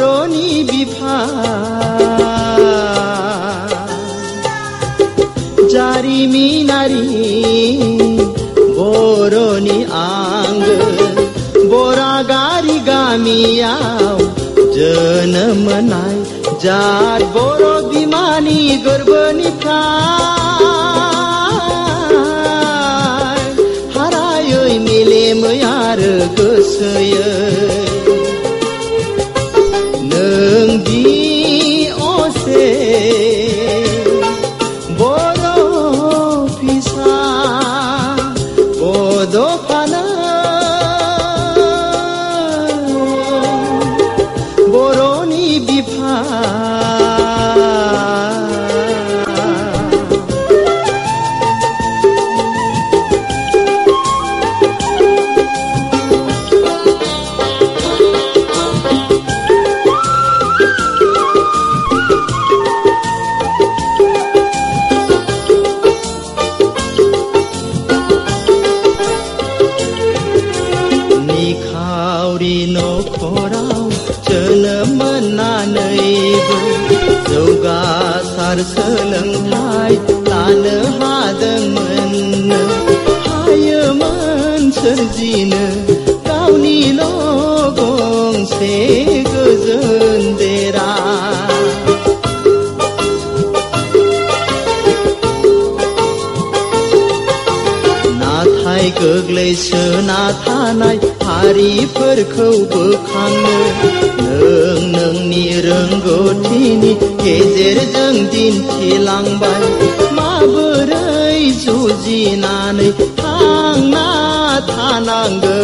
बर'नि बिफा जारिमिनारि बर'नि आंगो बरागारि गामियाव जोनोम मोननाय जात बर' बिमानि गोरबोनिफ्राय हारायै मेलेमै आरो गोसोयै नोंदि असे बर' फिसा बड'फानो बर'नि बिफा निखावरि नखराव जोनोम मोननानैबो जौगासार सोलोंथाइ लानो हादोंमोननो हायोमोन सोरजिनो गावनिल' गंसे गोजोन देरा नाथाय गोग्लैसोना थानाय हारिफोरखौ बोखांनो नों नोंनि रोंगौथिनि गेजेरजों दिन्थिलांबाय माबोरै जुजिनानै थांना थानांगौ